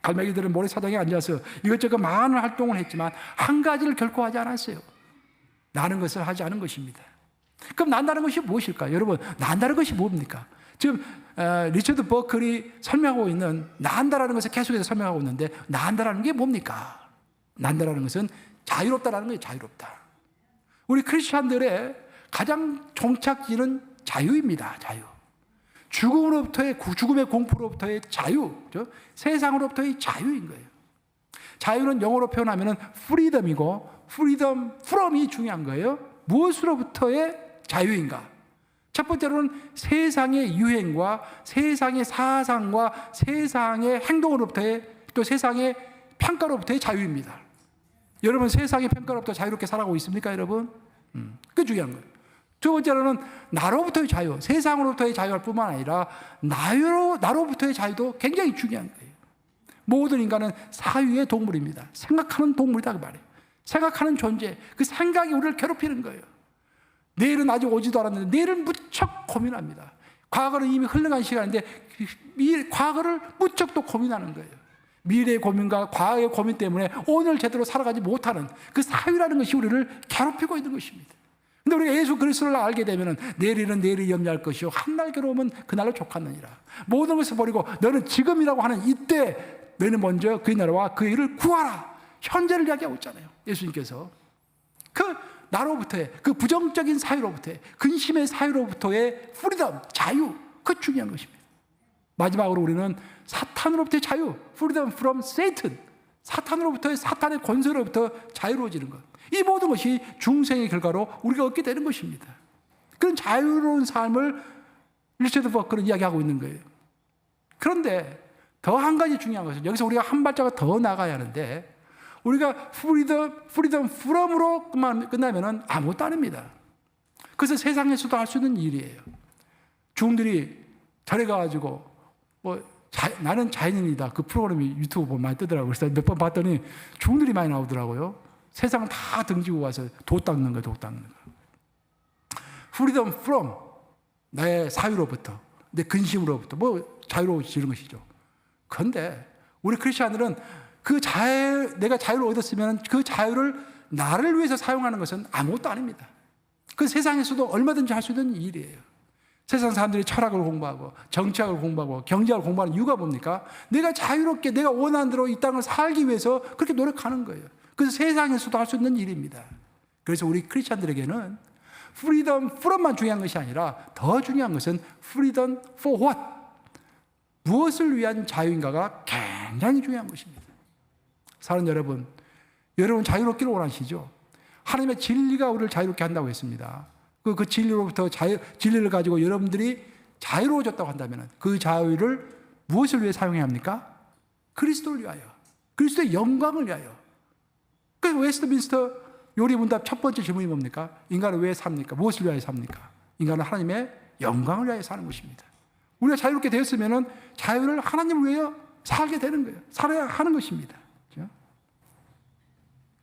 갈매기들은 모래사장에 앉아서 이것저것 많은 활동을 했지만 한 가지를 결코 하지 않았어요. 나는 것을 하지 않은 것입니다. 그럼 난다는 것이 무엇일까요? 여러분, 난다는 것이 뭡니까? 지금 리처드 버클이 설명하고 있는 난다라는 것을 계속해서 설명하고 있는데, 난다라는 게 뭡니까? 난다라는 것은 자유롭다라는 거예요. 자유롭다. 우리 크리스천들의 가장 종착지는 자유입니다. 자유. 죽음의 공포로부터의 자유, 세상으로부터의 자유인 거예요. 자유는 영어로 표현하면 freedom이고, freedom from이 중요한 거예요. 무엇으로부터의 자유인가? 첫 번째로는 세상의 유행과 세상의 사상과 세상의 행동으로부터의, 또 세상의 평가로부터의 자유입니다. 여러분, 세상의 평가로부터 자유롭게 살아가고 있습니까, 여러분? 그게 중요한 거예요. 두 번째로는 나로부터의 자유, 세상으로부터의 자유할 뿐만 아니라 나로부터의 자유도 굉장히 중요한 거예요. 모든 인간은 사유의 동물입니다. 생각하는 동물이다 그 말이에요. 생각하는 존재, 그 생각이 우리를 괴롭히는 거예요. 내일은 아직 오지도 않았는데 내일은 무척 고민합니다. 과거는 이미 흘러간 시간인데 과거를 무척 또 고민하는 거예요. 미래의 고민과 과거의 고민 때문에 오늘 제대로 살아가지 못하는 그 사유라는 것이 우리를 괴롭히고 있는 것입니다. 근데 우리가 예수 그리스도를 알게 되면 내일은 내일이 염려할 것이요 한날 괴로우면 그날로 족하느니라. 모든 것을 버리고 너는 지금이라고 하는 이때 너는 먼저 그의 나라와 그의 일을 구하라. 현재를 이야기하고 있잖아요. 예수님께서 그 나로부터의, 그 부정적인 사유로부터의, 근심의 사유로부터의 프리덤, 자유, 그 중요한 것입니다. 마지막으로 우리는 사탄으로부터의 자유, freedom from Satan, 사탄으로부터의, 사탄의 권세로부터 자유로워지는 것. 이 모든 것이 중생의 결과로 우리가 얻게 되는 것입니다. 그런 자유로운 삶을 리처드 버클은 이야기하고 있는 거예요. 그런데 더 한 가지 중요한 것은, 여기서 우리가 한 발자국 더 나가야 하는데, 우리가 freedom from으로 끝나면 아무것도 아닙니다. 그래서 세상에서도 할 수 있는 일이에요. 중들이 절에 가가지고 나는 자연인이다, 그 프로그램이 유튜브 보면 많이 뜨더라고요. 그래서 몇 번 봤더니 중들이 많이 나오더라고요. 세상 다 등지고 와서 도 닦는 거예요. 도 닦는 거. freedom from, 나의 사유로부터, 내 근심으로부터 자유로워지는 것이죠. 그런데 우리 크리스천들은 그 내가 자유를 얻었으면 그 자유를 나를 위해서 사용하는 것은 아무것도 아닙니다. 그 세상에서도 얼마든지 할 수 있는 일이에요. 세상 사람들이 철학을 공부하고 정치학을 공부하고 경제학을 공부하는 이유가 뭡니까? 내가 자유롭게 내가 원하는 대로 이 땅을 살기 위해서 그렇게 노력하는 거예요. 그래서 세상에서도 할 수 있는 일입니다. 그래서 우리 크리스천들에게는 freedom from만 중요한 것이 아니라 더 중요한 것은 freedom for what? 무엇을 위한 자유인가가 굉장히 중요한 것입니다. 사랑하는 여러분, 여러분 자유롭기를 원하시죠? 하나님의 진리가 우리를 자유롭게 한다고 했습니다. 그 진리로부터 진리를 가지고 여러분들이 자유로워졌다고 한다면 그 자유를 무엇을 위해 사용해야 합니까? 그리스도를 위하여, 그리스도의 영광을 위하여. 그 웨스트민스터 요리문답 첫 번째 질문이 뭡니까? 인간은 왜 삽니까? 무엇을 위하여 삽니까? 인간은 하나님의 영광을 위하여 사는 것입니다. 우리가 자유롭게 되었으면 자유를 하나님을 위하여 살게 되는 거예요. 살아야 하는 것입니다. 그렇죠?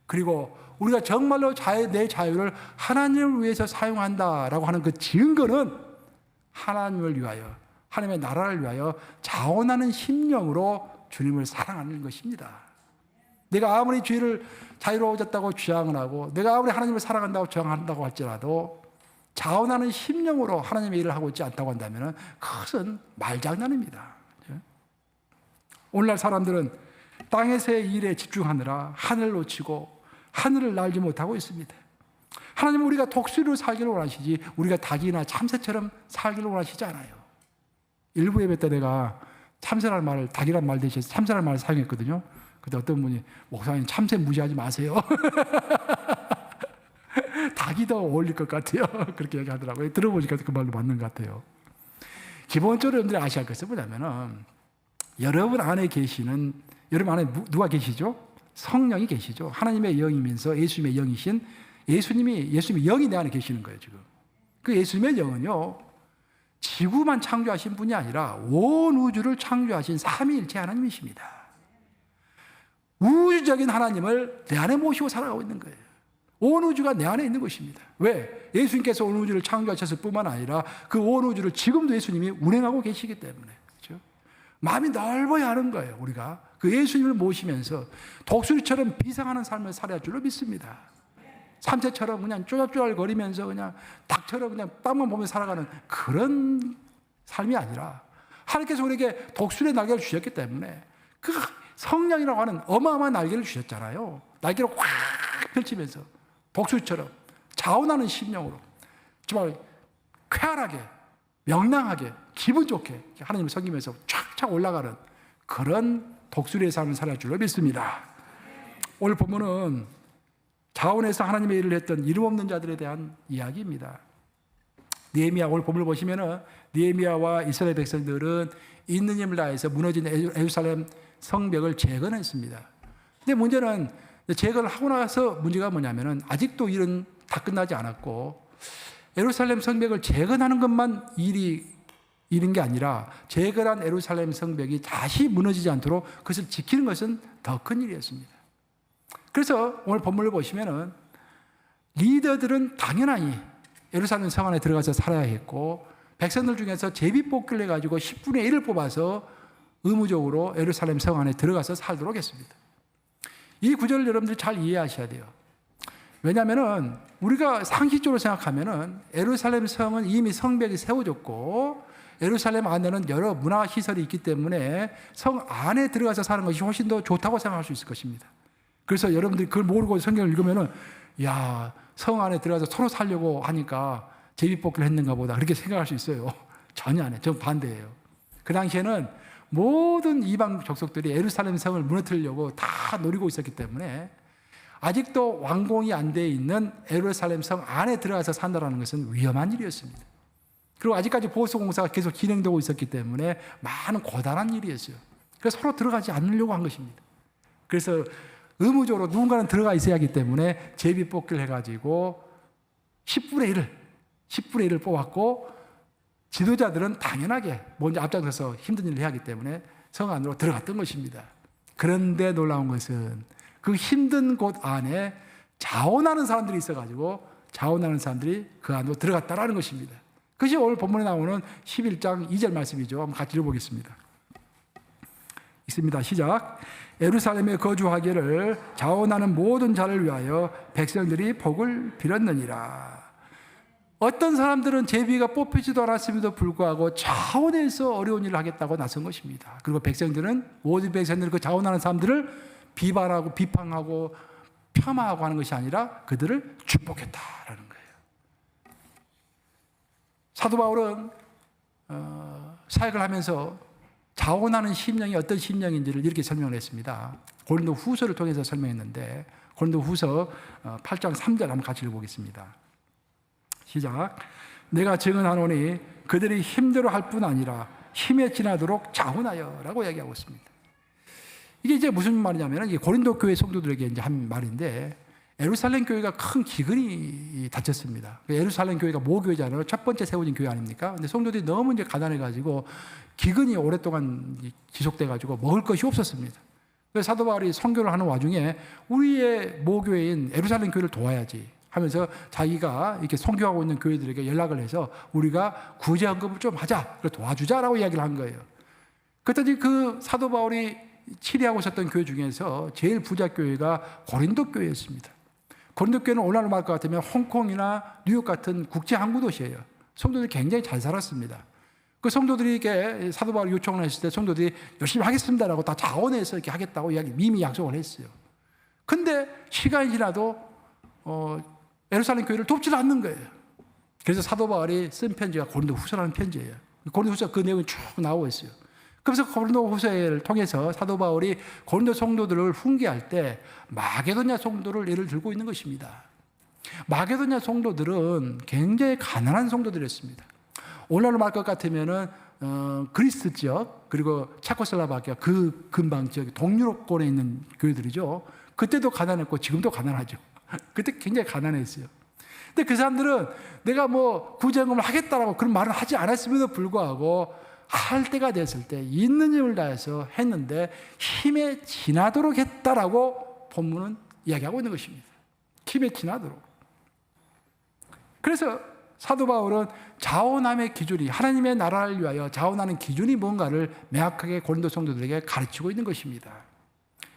그리고 우리가 정말로 내 자유를 하나님을 위해서 사용한다라고 하는 그 증거는 하나님을 위하여, 하나님의 나라를 위하여 자원하는 심령으로 주님을 사랑하는 것입니다. 내가 아무리 죄를 자유로워졌다고 주장을 하고 내가 아무리 하나님을 사랑한다고 주장한다고 할지라도 자원하는 심령으로 하나님의 일을 하고 있지 않다고 한다면 그것은 말장난입니다. 오늘날 사람들은 땅에서의 일에 집중하느라 하늘을 놓치고 하늘을 날지 못하고 있습니다. 하나님은 우리가 독수리로 살기를 원하시지 우리가 닭이나 참새처럼 살기를 원하시지 않아요. 일부 예배 때 내가 참새라는 말을 닭이라는 말 대신에 참새라는 말을 사용했거든요. 그때 어떤 분이 목사님 참새 무시하지 마세요. 닭이 더 어울릴 것 같아요. 그렇게 얘기하더라고요. 들어보니까 그 말로 맞는 것 같아요. 기본적으로 여러분들이 아셔야 할 것은 뭐냐면은 여러분 안에 계시는, 여러분 안에 누가 계시죠? 성령이 계시죠. 하나님의 영이면서 예수님의 영이신 예수님의 영이 내 안에 계시는 거예요, 지금. 그 예수님의 영은요, 지구만 창조하신 분이 아니라 온 우주를 창조하신 삼위일체 하나님이십니다. 우주적인 하나님을 내 안에 모시고 살아가고 있는 거예요. 온 우주가 내 안에 있는 것입니다. 왜? 예수님께서 온 우주를 창조하셨을 뿐만 아니라 그 온 우주를 지금도 예수님이 운행하고 계시기 때문에. 그렇죠? 마음이 넓어야 하는 거예요, 우리가. 그 예수님을 모시면서 독수리처럼 비상하는 삶을 살아야 할 줄로 믿습니다. 삼체처럼 그냥 쪼잘쪼잘거리면서 그냥 닭처럼 그냥 땅만 보며 살아가는 그런 삶이 아니라 하나님께서 우리에게 독수리의 날개를 주셨기 때문에 그 성령이라고 하는 어마어마한 날개를 주셨잖아요. 날개를 확 펼치면서 독수리처럼 자원하는 심령으로 정말 쾌활하게, 명랑하게, 기분 좋게 하나님을 섬기면서 쫙쫙 올라가는 그런 독수리의 삶을 살아갈 줄로 믿습니다. 오늘 본문은 자원에서 하나님의 일을 했던 이름 없는 자들에 대한 이야기입니다. 느헤미야, 오늘 본문을 보시면은 느헤미야와 이스라엘 백성들은 있는 힘을 다해서 무너진 예루살렘 성벽을 재건했습니다. 근데 문제는 재건을 하고 나서 문제가 뭐냐면은 아직도 일은 다 끝나지 않았고 예루살렘 성벽을 재건하는 것만 일인 게 아니라 재건한 예루살렘 성벽이 다시 무너지지 않도록 그것을 지키는 것은 더 큰 일이었습니다. 그래서 오늘 본문을 보시면은 리더들은 당연히 예루살렘 성 안에 들어가서 살아야 했고 백성들 중에서 제비뽑기를 해가지고 10분의 1을 뽑아서 의무적으로 예루살렘 성 안에 들어가서 살도록 했습니다. 이 구절을 여러분들이 잘 이해하셔야 돼요. 왜냐하면은 우리가 상식적으로 생각하면은 예루살렘 성은 이미 성벽이 세워졌고 예루살렘 안에는 여러 문화시설이 있기 때문에 성 안에 들어가서 사는 것이 훨씬 더 좋다고 생각할 수 있을 것입니다. 그래서 여러분들이 그걸 모르고 성경을 읽으면은 야, 성 안에 들어가서 서로 살려고 하니까 제비뽑기를 했는가 보다 그렇게 생각할 수 있어요. 전혀 안 해요. 전 반대예요. 그 당시에는 모든 이방 족속들이 예루살렘 성을 무너뜨리려고 다 노리고 있었기 때문에 아직도 완공이 안 돼 있는 예루살렘 성 안에 들어가서 산다는 것은 위험한 일이었습니다. 그리고 아직까지 보수 공사가 계속 진행되고 있었기 때문에 많은 고단한 일이었어요. 그래서 서로 들어가지 않으려고 한 것입니다. 그래서 의무적으로 누군가는 들어가 있어야 하기 때문에 제비뽑기를 해가지고 10분의 1을 뽑았고 지도자들은 당연하게 먼저 앞장서서 힘든 일을 해야 하기 때문에 성 안으로 들어갔던 것입니다. 그런데 놀라운 것은 그 힘든 곳 안에 자원하는 사람들이 있어가지고 자원하는 사람들이 그 안으로 들어갔다라는 것입니다. 그것이 오늘 본문에 나오는 11장 2절 말씀이죠. 한번 같이 읽어보겠습니다. 있습니다. 시작. 예루살렘에 거주하기를 자원하는 모든 자를 위하여 백성들이 복을 빌었느니라. 어떤 사람들은 제비가 뽑히지도 않았음에도 불구하고 자원해서 어려운 일을 하겠다고 나선 것입니다. 그리고 백성들은 모든 백성들은 그 자원하는 사람들을 비방하고 비판하고 폄하하고 하는 것이 아니라 그들을 축복했다라는 거예요. 사도 바울은 사역을 하면서 자원하는 심령이 어떤 심령인지를 이렇게 설명을 했습니다. 고린도 후서를 통해서 설명했는데 고린도 후서 8장 3절 한번 같이 읽어보겠습니다. 시작. 내가 증언하노니 그들이 힘대로 할 뿐 아니라 힘에 지나도록 자원하여 라고 얘기하고 있습니다. 이게 이제 무슨 말이냐면 이게 고린도 교회 성도들에게 이제 한 말인데 예루살렘 교회가 큰 기근이 닥쳤습니다. 예루살렘 교회가 모교회잖아요. 첫 번째 세워진 교회 아닙니까? 근데 성도들이 너무 이제 가난해가지고 기근이 오랫동안 지속돼가지고 먹을 것이 없었습니다. 그래서 사도 바울이 선교를 하는 와중에 우리의 모교회인 예루살렘 교회를 도와야지 하면서 자기가 이렇게 선교하고 있는 교회들에게 연락을 해서 우리가 구제 헌금을 좀 하자, 도와주자라고 이야기를 한 거예요. 그랬더니 그 사도 바울이 치리하고 있었던 교회 중에서 제일 부자 교회가 고린도 교회였습니다. 고린도 교회는 오늘날 말 것 같으면 홍콩이나 뉴욕 같은 국제 항구 도시예요. 성도들이 굉장히 잘 살았습니다. 그 성도들에게 사도 바울이 요청을 했을 때 성도들이 열심히 하겠습니다라고 다 자원해서 이렇게 하겠다고 이미 약속을 했어요. 근데 시간이 지나도 예루살렘 교회를 돕지 않는 거예요. 그래서 사도 바울이 쓴 편지가 고린도 후서라는 편지예요. 고린도 후서 그 내용이 쭉 나오고 있어요. 그래서 고린도 후서를 통해서 사도 바울이 고린도 성도들을 훈계할 때 마게도냐 성도를 예를 들고 있는 것입니다. 마게도냐 성도들은 굉장히 가난한 성도들이었습니다. 오늘날로 말 것 같으면은 그리스 지역 그리고 체코슬로바키아 그 근방 지역 동유럽권에 있는 교회들이죠. 그때도 가난했고 지금도 가난하죠. 그때 굉장히 가난했어요. 근데 그 사람들은 내가 뭐 구제헌금을 하겠다라고 그런 말을 하지 않았음에도 불구하고 할 때가 됐을 때 있는 힘을 다해서 했는데 힘에 지나도록 했다라고 본문은 이야기하고 있는 것입니다. 힘에 지나도록. 그래서 사도 바울은 자원함의 기준이 하나님의 나라를 위하여 자원하는 기준이 뭔가를 명확하게 고린도 성도들에게 가르치고 있는 것입니다.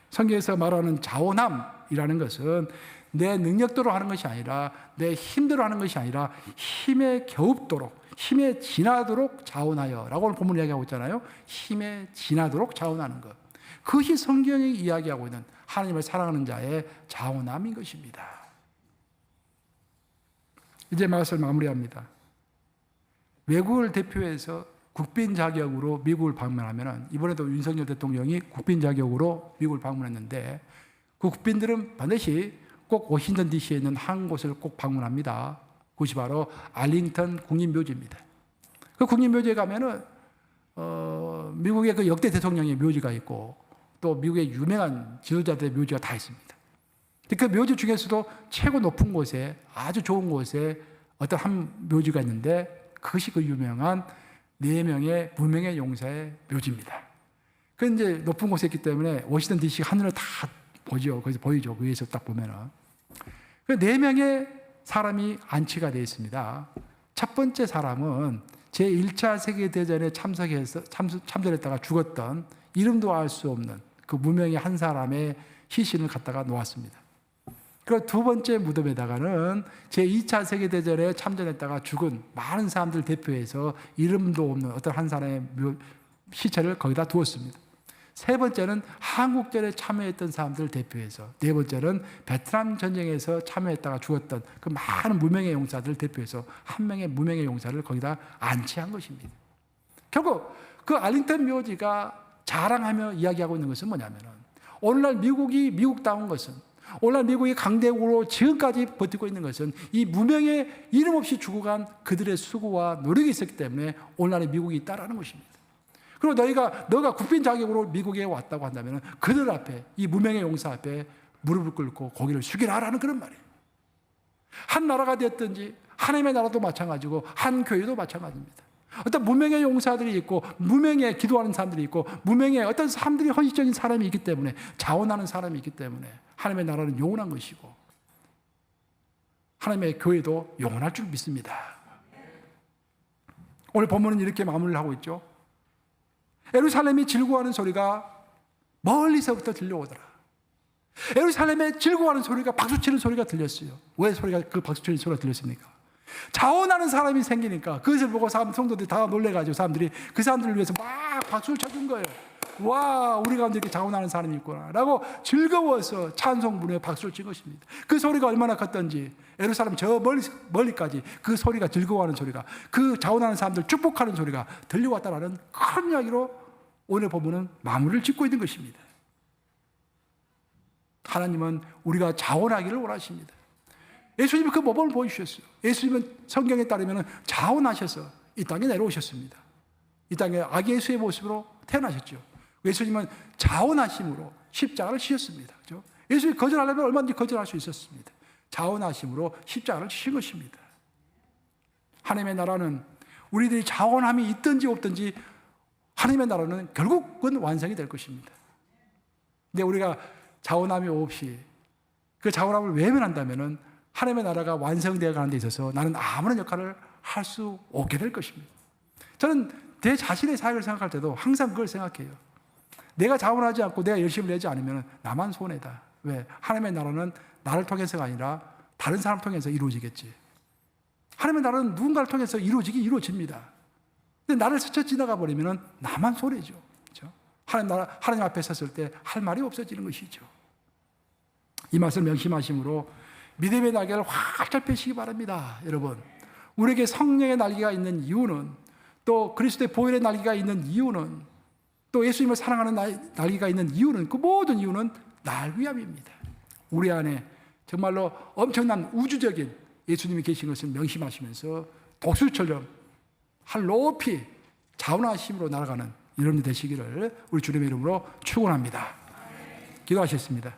성경에서 말하는 자원함이라는 것은 내 능력대로 하는 것이 아니라 내 힘대로 하는 것이 아니라 힘에 겨웁도록 힘에 지나도록 자원하여 라고 본문 이야기하고 있잖아요. 힘에 지나도록 자원하는 것. 그것이 성경이 이야기하고 있는 하나님을 사랑하는 자의 자원함인 것입니다. 이제 말씀을 마무리합니다. 외국을 대표해서 국빈 자격으로 미국을 방문하면 이번에도 윤석열 대통령이 국빈 자격으로 미국을 방문했는데 그 국빈들은 반드시 꼭 워싱턴 DC에 있는 한 곳을 꼭 방문합니다. 그것이 바로 알링턴 국립묘지입니다. 그 국립묘지에 가면은 미국의 그 역대 대통령의 묘지가 있고 또 미국의 유명한 지도자들의 묘지가 다 있습니다. 그 묘지 중에서도 최고 높은 곳에 아주 좋은 곳에 어떤 한 묘지가 있는데 그것이 그 유명한 4명의 무명의 용사의 묘지입니다. 그 이제 높은 곳에 있기 때문에 워싱턴 DC 하늘을 다 보죠. 거기서 보이죠. 그 위에서 딱 보면은. 그 4명의 사람이 안치가 되어 있습니다. 첫 번째 사람은 제1차 세계대전에 참전했다가 죽었던 이름도 알 수 없는 그 무명의 한 사람의 시신을 갖다가 놓았습니다. 그리고 두 번째 무덤에다가는 제2차 세계대전에 참전했다가 죽은 많은 사람들 대표해서 이름도 없는 어떤 한 사람의 시체를 거기다 두었습니다. 세 번째는 한국전에 참여했던 사람들을 대표해서, 네 번째는 베트남 전쟁에서 참여했다가 죽었던 그 많은 무명의 용사들을 대표해서 한 명의 무명의 용사를 거기다 안치한 것입니다. 결국 그 알링턴 묘지가 자랑하며 이야기하고 있는 것은 뭐냐면은 오늘날 미국이 미국다운 것은, 오늘날 미국이 강대국으로 지금까지 버티고 있는 것은 이 무명의 이름 없이 죽어간 그들의 수고와 노력이 있었기 때문에 오늘날의 미국이 있다라는 것입니다. 그리고 너가 국빈 자격으로 미국에 왔다고 한다면 그들 앞에, 이 무명의 용사 앞에 무릎을 꿇고 고개를 숙이라라는 그런 말이에요. 한 나라가 됐든지 하나님의 나라도 마찬가지고 한 교회도 마찬가지입니다. 어떤 무명의 용사들이 있고 무명의 기도하는 사람들이 있고 무명의 어떤 사람들이 헌신적인 사람이 있기 때문에, 자원하는 사람이 있기 때문에 하나님의 나라는 영원한 것이고 하나님의 교회도 영원할 줄 믿습니다. 오늘 본문은 이렇게 마무리를 하고 있죠. 예루살렘이 즐거워하는 소리가 멀리서부터 들려오더라. 예루살렘에 즐거워하는 소리가, 박수치는 소리가 들렸어요. 왜 그 박수치는 소리가 들렸습니까? 자원하는 사람이 생기니까 그것을 보고 성도들이 다 놀래가지고 사람들이 그 사람들을 위해서 막 박수를 쳐준 거예요. 와, 우리 가운데 이렇게 자원하는 사람이 있구나 라고 즐거워서 찬송 부르며 박수를 친 것입니다. 그 소리가 얼마나 컸던지, 예루살렘 저 멀리까지 그 소리가, 즐거워하는 소리가, 그 자원하는 사람들 축복하는 소리가 들려왔다라는 큰 이야기로 오늘 본문은 마무리를 짓고 있는 것입니다. 하나님은 우리가 자원하기를 원하십니다. 예수님은 그 모범을 보여주셨어요. 예수님은 성경에 따르면 자원하셔서 이 땅에 내려오셨습니다. 이 땅에 아기 예수의 모습으로 태어나셨죠. 예수님은 자원하심으로 십자가를 지셨습니다. 그렇죠? 예수님이 거절하려면 얼마든지 거절할 수 있었습니다. 자원하심으로 십자가를 지신 것입니다. 하나님의 나라는 우리들이 자원함이 있든지 없든지 하나님의 나라는 결국은 완성이 될 것입니다. 근데 우리가 자원함이 없이 그 자원함을 외면한다면 하나님의 나라가 완성되어 가는 데 있어서 나는 아무런 역할을 할 수 없게 될 것입니다. 저는 내 자신의 사역을 생각할 때도 항상 그걸 생각해요. 내가 자원하지 않고 내가 열심히 내지 않으면 나만 손해다. 왜? 하나님의 나라는 나를 통해서가 아니라 다른 사람 통해서 이루어지겠지. 하나님의 나라는 누군가를 통해서 이루어집니다. 근데 나를 스쳐 지나가 버리면 나만 손해죠. 그렇죠? 하나님 앞에 섰을 때 할 말이 없어지는 것이죠. 이 말씀을 명심하심으로 믿음의 날개를 활짝 펴시기 바랍니다. 여러분, 우리에게 성령의 날개가 있는 이유는, 또 그리스도의 보혈의 날개가 있는 이유는, 또 예수님을 사랑하는 날개가 있는 이유는, 그 모든 이유는 날 위함입니다. 우리 안에 정말로 엄청난 우주적인 예수님이 계신 것을 명심하시면서 독수리처럼 하늘 높이 자원하심으로 날아가는 여러분이 되시기를 우리 주님의 이름으로 축원합니다. 기도하셨습니다.